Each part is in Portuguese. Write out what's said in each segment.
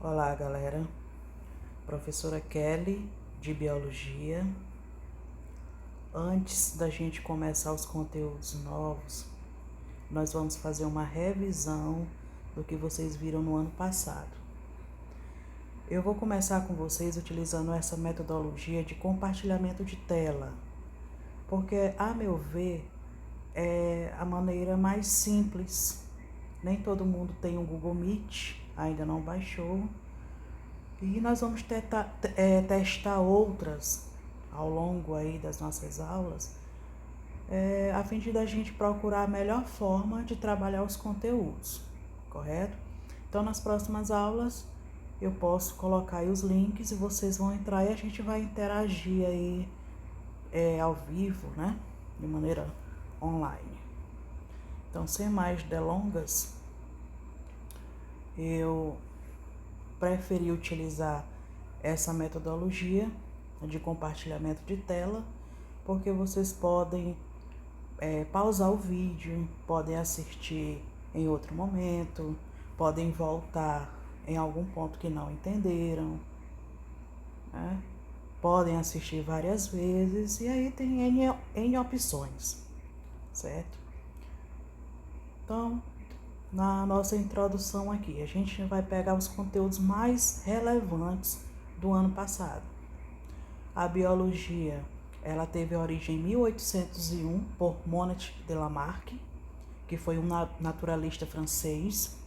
Olá, galera. Professora Kelly, de Biologia. Antes da gente começar os conteúdos novos, nós vamos fazer uma revisão do que vocês viram no ano passado. Eu vou começar com vocês utilizando essa metodologia de compartilhamento de tela, porque, a meu ver, é a maneira mais simples. Nem todo mundo tem um Google Meet, ainda não baixou. E nós vamos testar outras ao longo aí das nossas aulas, a fim de a gente procurar a melhor forma de trabalhar os conteúdos, correto? Então, nas próximas aulas, eu posso colocar aí os links e vocês vão entrar e a gente vai interagir aí ao vivo, né? De maneira online. Então, sem mais delongas, eu preferi utilizar essa metodologia de compartilhamento de tela, porque vocês podem pausar o vídeo, podem assistir em outro momento, podem voltar em algum ponto que não entenderam, né? Podem assistir várias vezes e aí tem N opções, certo? Então, na nossa introdução aqui, a gente vai pegar os conteúdos mais relevantes do ano passado. A biologia, ela teve origem em 1801 por Monnet de Lamarck, que foi um naturalista francês,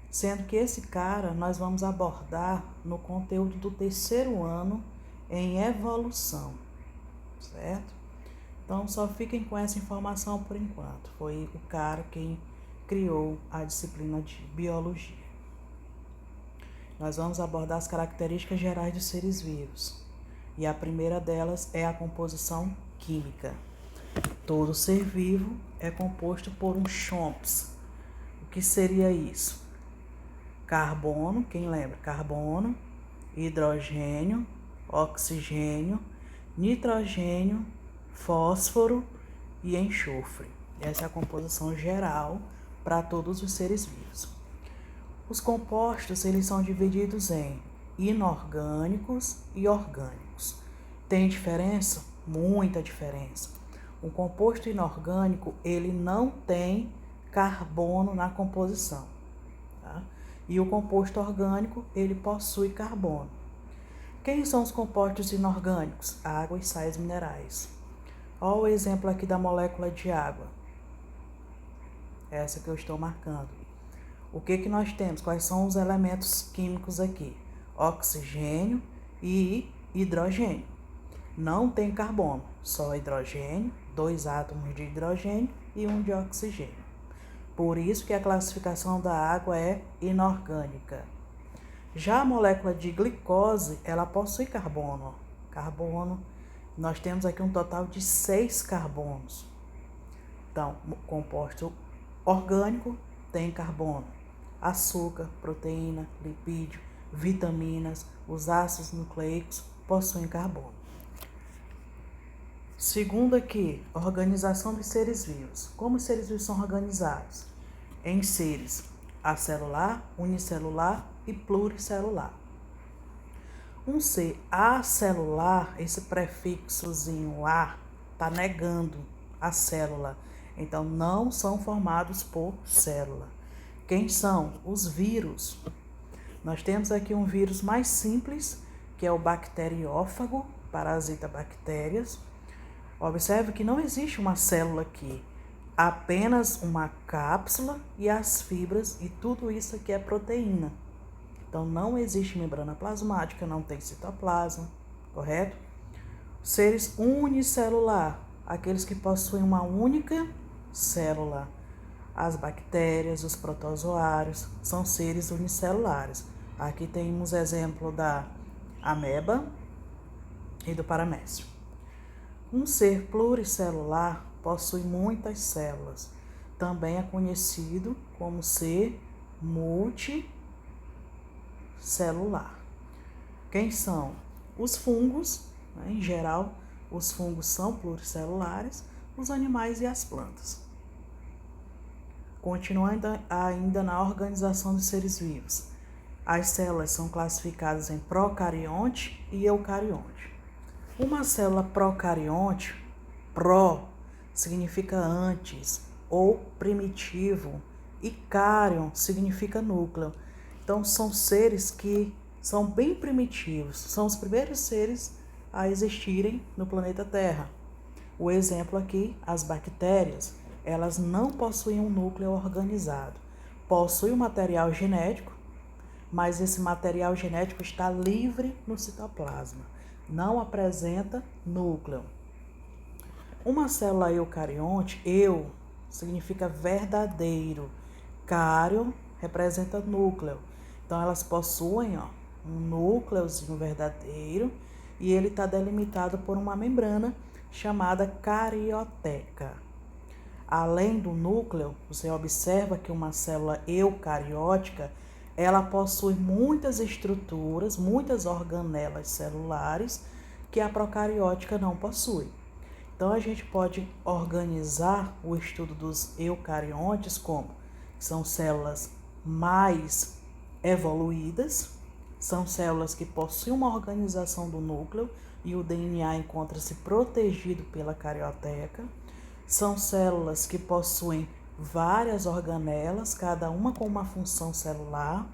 sendo que esse cara nós vamos abordar no conteúdo do terceiro ano em evolução, certo? Então, só fiquem com essa informação por enquanto. Foi o cara quem criou a disciplina de biologia. Nós vamos abordar as características gerais dos seres vivos. E a primeira delas é a composição química. Todo ser vivo é composto por um CHOMPS. O que seria isso? Carbono, quem lembra? Carbono, hidrogênio, oxigênio, nitrogênio, fósforo e enxofre. Essa é a composição geral para todos os seres vivos. Os compostos, eles são divididos em inorgânicos e orgânicos. Tem diferença? Muita diferença. Um composto inorgânico, ele não tem carbono na composição, tá? E o composto orgânico, ele possui carbono. Quem são os compostos inorgânicos? Água e sais minerais. Olha o exemplo aqui da molécula de água. Essa que eu estou marcando. O que nós temos? Quais são os elementos químicos aqui? Oxigênio e hidrogênio. Não tem carbono, só hidrogênio, 2 átomos de hidrogênio e 1 de oxigênio. Por isso que a classificação da água é inorgânica. Já a molécula de glicose, ela possui carbono. Nós temos aqui um total de 6 carbonos. Então, composto orgânico tem carbono, açúcar, proteína, lipídio, vitaminas, os ácidos nucleicos possuem carbono. Segundo aqui, organização dos seres vivos. Como os seres vivos são organizados? Em seres acelular, unicelular e pluricelular. Um ser acelular, esse prefixozinho A, está negando a célula. Então, não são formados por célula. Quem são? Os vírus. Nós temos aqui um vírus mais simples, que é o bacteriófago, parasita bactérias. Observe que não existe uma célula aqui, apenas uma cápsula e as fibras, e tudo isso aqui é proteína. Então, não existe membrana plasmática, não tem citoplasma, correto? Seres unicelular, aqueles que possuem uma única célula. As bactérias, os protozoários, são seres unicelulares. Aqui temos exemplo da ameba e do paramécio. Um ser pluricelular possui muitas células. Também é conhecido como ser multicelular. Quem são? Os fungos, né? Em geral, os fungos são pluricelulares, os animais e as plantas. Continuando ainda na organização dos seres vivos. As células são classificadas em procarionte e eucarionte. Uma célula procarionte, pró, significa antes ou primitivo, e cárion significa núcleo. Então, são seres que são bem primitivos, são os primeiros seres a existirem no planeta Terra. O exemplo aqui, as bactérias, elas não possuem um núcleo organizado. Possuem um material genético, mas esse material genético está livre no citoplasma, não apresenta núcleo. Uma célula eucarionte, eu, significa verdadeiro, cárion representa núcleo. Então, elas possuem um núcleozinho verdadeiro e ele está delimitado por uma membrana chamada carioteca. Além do núcleo, você observa que uma célula eucariótica, ela possui muitas estruturas, muitas organelas celulares que a procariótica não possui. Então, a gente pode organizar o estudo dos eucariontes como são células mais evoluídas, são células que possuem uma organização do núcleo e o DNA encontra-se protegido pela carioteca. São células que possuem várias organelas, cada uma com uma função celular.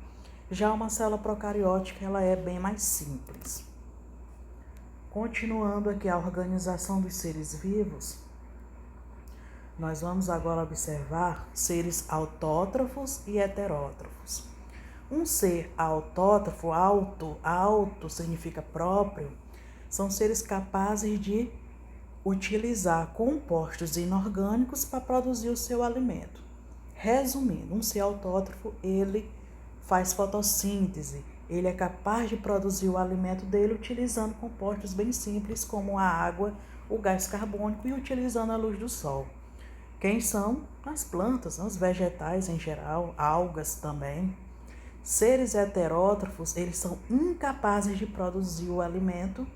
Já uma célula procariótica, ela é bem mais simples. Continuando aqui a organização dos seres vivos, nós vamos agora observar seres autótrofos e heterótrofos. Um ser autótrofo, auto significa próprio, são seres capazes de utilizar compostos inorgânicos para produzir o seu alimento. Resumindo, um ser autótrofo, ele faz fotossíntese, ele é capaz de produzir o alimento dele utilizando compostos bem simples como a água, o gás carbônico e utilizando a luz do sol. Quem são? As plantas, os vegetais em geral, algas também. Seres heterótrofos, eles são incapazes de produzir o alimento,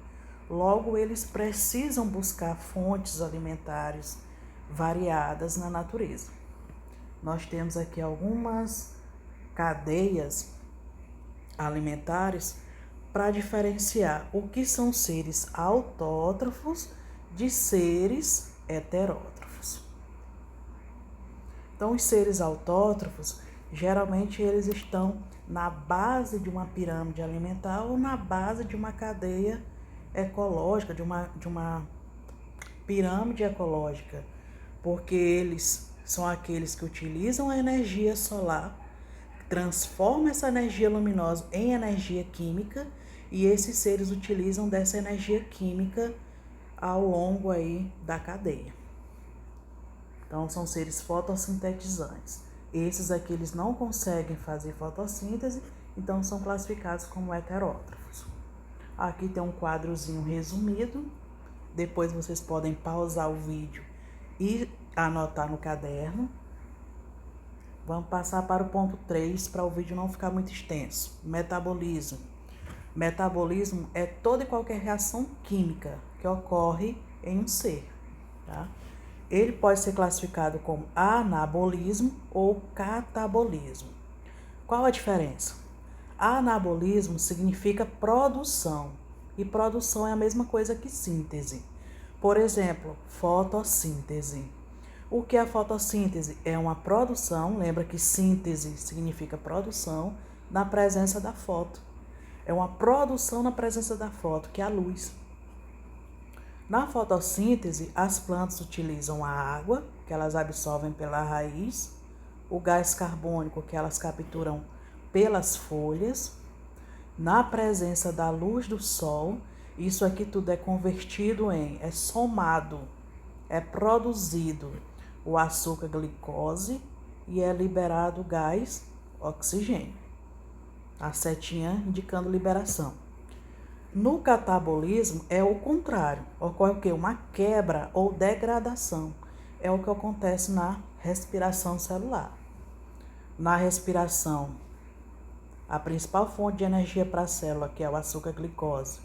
logo eles precisam buscar fontes alimentares variadas na natureza. Nós temos aqui algumas cadeias alimentares para diferenciar o que são seres autótrofos de seres heterótrofos. Então, os seres autótrofos, geralmente eles estão na base de uma pirâmide alimentar ou na base de uma cadeia ecológica, de uma pirâmide ecológica, porque eles são aqueles que utilizam a energia solar, transformam essa energia luminosa em energia química e esses seres utilizam dessa energia química ao longo aí da cadeia. Então, são seres fotossintetizantes. Esses aqui eles não conseguem fazer fotossíntese, então são classificados como heterótrofos. Aqui tem um quadrozinho resumido, depois vocês podem pausar o vídeo e anotar no caderno. Vamos passar para o ponto 3, para o vídeo não ficar muito extenso. Metabolismo. Metabolismo é toda e qualquer reação química que ocorre em um ser, tá? Ele pode ser classificado como anabolismo ou catabolismo. Qual a diferença? Anabolismo significa produção, e produção é a mesma coisa que síntese. Por exemplo, fotossíntese. O que é a fotossíntese? É uma produção, lembra que síntese significa produção, na presença da foto. É uma produção na presença da foto, que é a luz. Na fotossíntese, as plantas utilizam a água, que elas absorvem pela raiz, o gás carbônico, que elas capturam pelas folhas. Na presença da luz do sol, isso aqui tudo é convertido é somado, é produzido o açúcar glicose e é liberado o gás oxigênio. A setinha indicando liberação. No catabolismo é o contrário, ocorre o quê? Uma quebra ou degradação, é o que acontece na respiração celular. Na respiração, a principal fonte de energia para a célula, que é o açúcar glicose,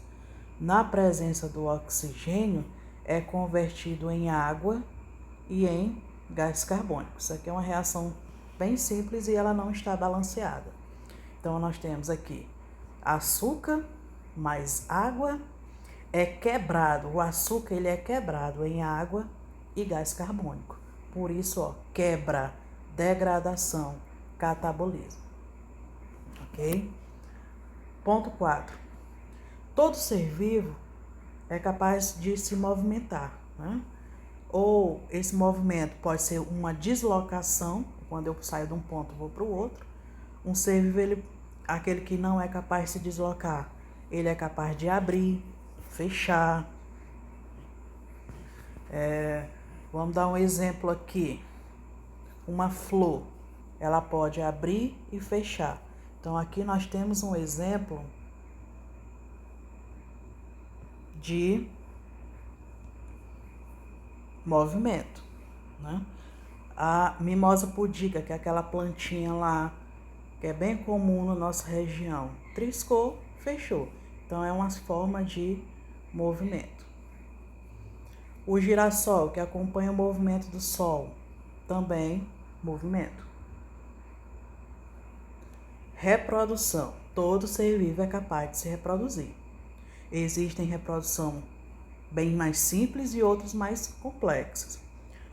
na presença do oxigênio, é convertido em água e em gás carbônico. Isso aqui é uma reação bem simples e ela não está balanceada. Então, nós temos aqui açúcar mais água é quebrado. O açúcar ele é quebrado em água e gás carbônico. Por isso, ó, quebra, degradação, catabolismo. Ok? Ponto 4. Todo ser vivo é capaz de se movimentar, né? Ou esse movimento pode ser uma deslocação, quando eu saio de um ponto vou para o outro. Um ser vivo, aquele que não é capaz de se deslocar, ele é capaz de abrir, fechar. Vamos dar um exemplo aqui. Uma flor, ela pode abrir e fechar. Então, aqui nós temos um exemplo de movimento, né? A mimosa pudica, que é aquela plantinha lá, que é bem comum na nossa região, triscou, fechou. Então, é uma forma de movimento. O girassol, que acompanha o movimento do sol, também movimento. Reprodução. Todo ser vivo é capaz de se reproduzir. Existem reprodução bem mais simples e outras mais complexas.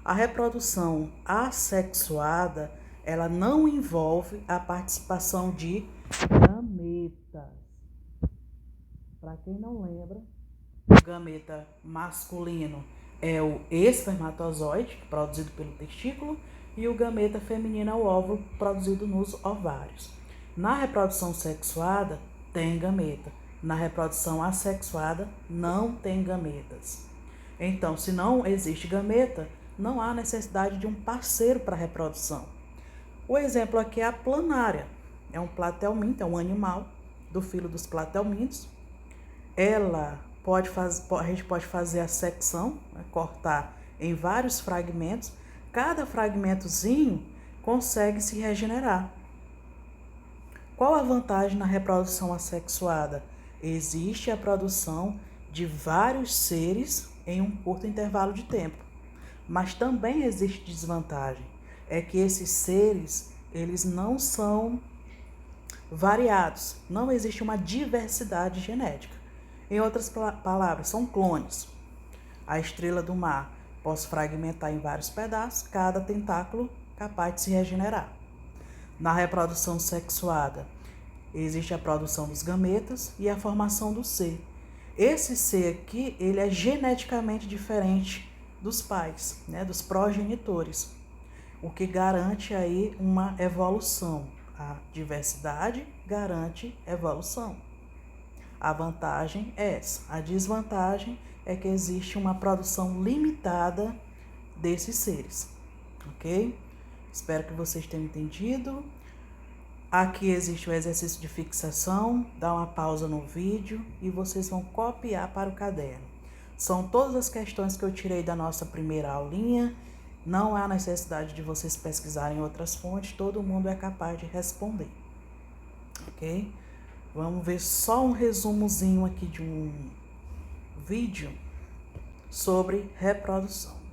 A reprodução assexuada, ela não envolve a participação de gametas. Para quem não lembra, o gameta masculino é o espermatozoide, produzido pelo testículo, e o gameta feminino é o óvulo, produzido nos ovários. Na reprodução sexuada, tem gameta. Na reprodução assexuada, não tem gametas. Então, se não existe gameta, não há necessidade de um parceiro para a reprodução. O exemplo aqui é a planária. É um platelminto, é um animal do filo dos platelmintos. A gente pode fazer a secção, né, cortar em vários fragmentos. Cada fragmentozinho consegue se regenerar. Qual a vantagem na reprodução assexuada? Existe a produção de vários seres em um curto intervalo de tempo. Mas também existe desvantagem. É que esses seres, eles não são variados. Não existe uma diversidade genética. Em outras palavras, são clones. A estrela do mar posso fragmentar em vários pedaços, cada tentáculo capaz de se regenerar. Na reprodução sexuada, existe a produção dos gametas e a formação do ser. Esse ser aqui, ele é geneticamente diferente dos pais, né, dos progenitores, o que garante aí uma evolução. A diversidade garante evolução. A vantagem é essa. A desvantagem é que existe uma produção limitada desses seres, ok? Espero que vocês tenham entendido. Aqui existe o exercício de fixação, dá uma pausa no vídeo e vocês vão copiar para o caderno. São todas as questões que eu tirei da nossa primeira aulinha, não há necessidade de vocês pesquisarem outras fontes, todo mundo é capaz de responder, ok? Vamos ver só um resumozinho aqui de um vídeo sobre reprodução.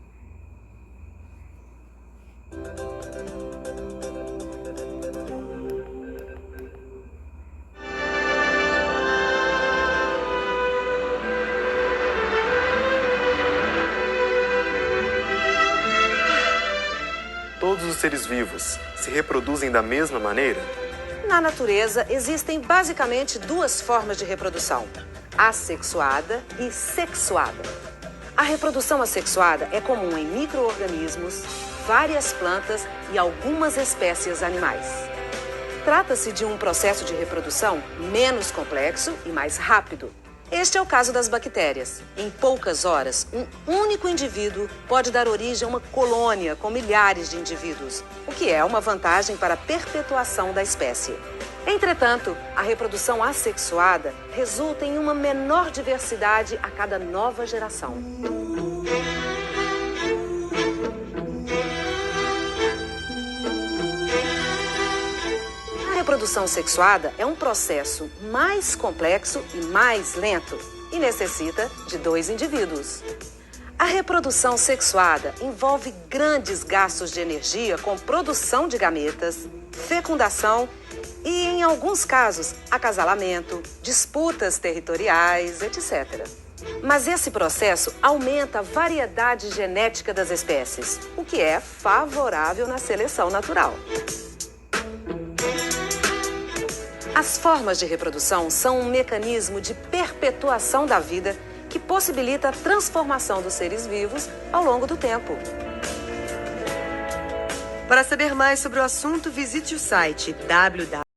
Todos os seres vivos se reproduzem da mesma maneira? Na natureza, existem basicamente duas formas de reprodução: assexuada e sexuada. A reprodução assexuada é comum em micro-organismos, várias plantas e algumas espécies animais. Trata-se de um processo de reprodução menos complexo e mais rápido. Este é o caso das bactérias. Em poucas horas, um único indivíduo pode dar origem a uma colônia com milhares de indivíduos, o que é uma vantagem para a perpetuação da espécie. Entretanto, a reprodução assexuada resulta em uma menor diversidade a cada nova geração. A reprodução sexuada é um processo mais complexo e mais lento e necessita de 2 indivíduos. A reprodução sexuada envolve grandes gastos de energia com produção de gametas, fecundação e, em alguns casos, acasalamento, disputas territoriais, etc. Mas esse processo aumenta a variedade genética das espécies, o que é favorável na seleção natural. As formas de reprodução são um mecanismo de perpetuação da vida que possibilita a transformação dos seres vivos ao longo do tempo. Para saber mais sobre o assunto, visite o site www